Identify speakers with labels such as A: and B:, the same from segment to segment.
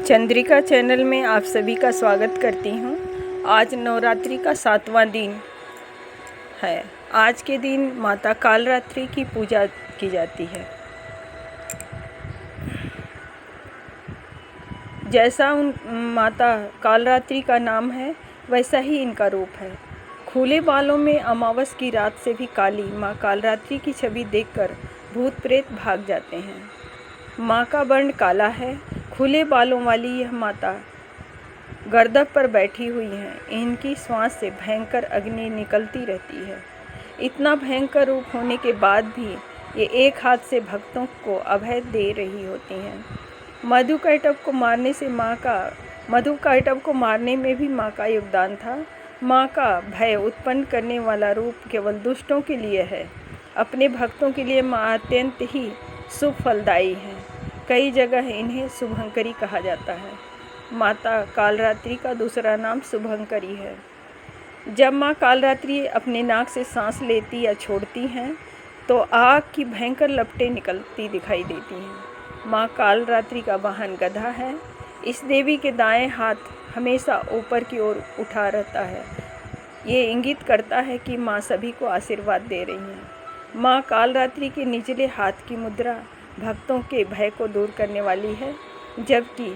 A: Chandrika channel में आप सभी का स्वागत करती हूँ। आज नवरात्रि का 7वां दिन है। आज के दिन माता कालरात्रि की पूजा की जाती है। जैसा उन माता कालरात्रि का नाम है वैसा ही इनका रूप है। खुले बालों में अमावस की रात से भी काली माँ कालरात्रि की छवि देखकर भूत प्रेत भाग जाते हैं। माँ का वर्ण काला है। खुले बालों वाली यह माता गर्दभ पर बैठी हुई हैं। इनकी श्वास से भयंकर अग्नि निकलती रहती है। इतना भयंकर रूप होने के बाद भी ये एक हाथ से भक्तों को अभय दे रही होती हैं। मधु कैटभ को मारने में भी माँ का योगदान था। माँ का भय उत्पन्न करने वाला रूप केवल दुष्टों के लिए है। अपने भक्तों के लिए माँ अत्यंत ही शुभ फलदायी है। कई जगह इन्हें शुभंकरी कहा जाता है। माता कालरात्रि का दूसरा नाम शुभंकरी है। जब माँ कालरात्रि अपने नाक से सांस लेती या छोड़ती हैं तो आग की भयंकर लपटें निकलती दिखाई देती हैं। माँ कालरात्रि का वाहन गधा है। इस देवी के दाएं हाथ हमेशा ऊपर की ओर उठा रहता है। ये इंगित करता है कि माँ सभी को आशीर्वाद दे रही हैं। माँ कालरात्रि के निचले हाथ की मुद्रा भक्तों के भय को दूर करने वाली है, जबकि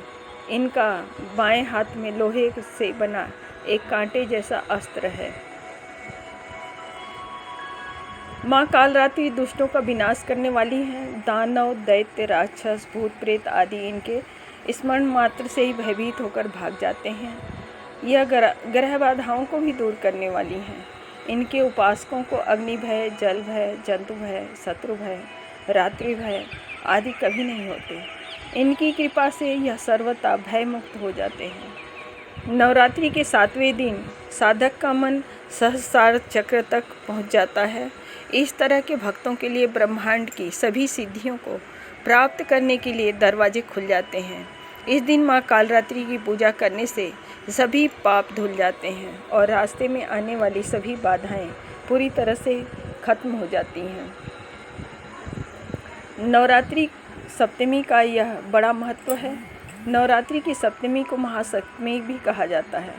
A: इनका बाएं हाथ में लोहे से बना एक कांटे जैसा अस्त्र है। माँ कालरात्रि दुष्टों का विनाश करने वाली हैं। दानव, दैत्य, राक्षस, भूत प्रेत आदि इनके स्मरण मात्र से ही भयभीत होकर भाग जाते हैं। यह ग्रह बाधाओं को भी दूर करने वाली हैं। इनके उपासकों को अग्नि भय, जल भय, जंतु भय, शत्रु भय, रात्रि भय आदि कभी नहीं होते। इनकी कृपा से यह सर्वथा भय मुक्त हो जाते हैं। नवरात्रि के 7वें दिन साधक का मन सहस्रार चक्र तक पहुंच जाता है। इस तरह के भक्तों के लिए ब्रह्मांड की सभी सिद्धियों को प्राप्त करने के लिए दरवाजे खुल जाते हैं। इस दिन माँ कालरात्रि की पूजा करने से सभी पाप धुल जाते हैं और रास्ते में आने वाली सभी बाधाएं पूरी तरह से खत्म हो जाती हैं। नवरात्रि सप्तमी का यह बड़ा महत्व है। नवरात्रि की सप्तमी को महासप्तमी भी कहा जाता है।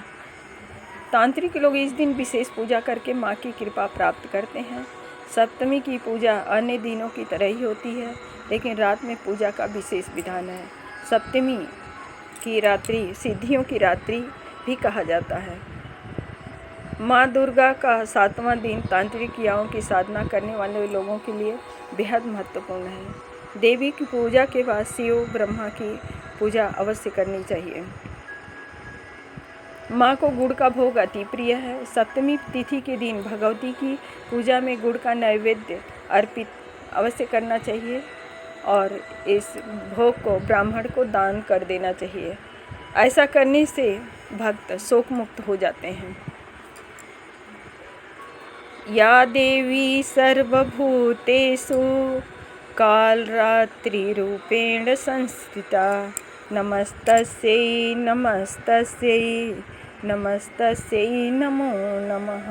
A: तांत्रिक लोग इस दिन विशेष पूजा करके माँ की कृपा प्राप्त करते हैं। सप्तमी की पूजा अन्य दिनों की तरह ही होती है, लेकिन रात में पूजा का विशेष विधान है। सप्तमी की रात्रि सिद्धियों की रात्रि भी कहा जाता है। माँ दुर्गा का 7वां दिन तांत्रिक क्रियाओं की साधना करने वाले लोगों के लिए बेहद महत्वपूर्ण है। देवी की पूजा के बाद शिव ब्रह्मा की पूजा अवश्य करनी चाहिए। माँ को गुड़ का भोग अति प्रिय है। सप्तमी तिथि के दिन भगवती की पूजा में गुड़ का नैवेद्य अर्पित अवश्य करना चाहिए और इस भोग को ब्राह्मण को दान कर देना चाहिए। ऐसा करने से भक्त शोक मुक्त हो जाते हैं। या देवी सर्वभूतेषु कालरात्रिरूपेण संस्थिता नमस्तस्यै नमस्तस्यै नमस्तस्यै नमो नमः।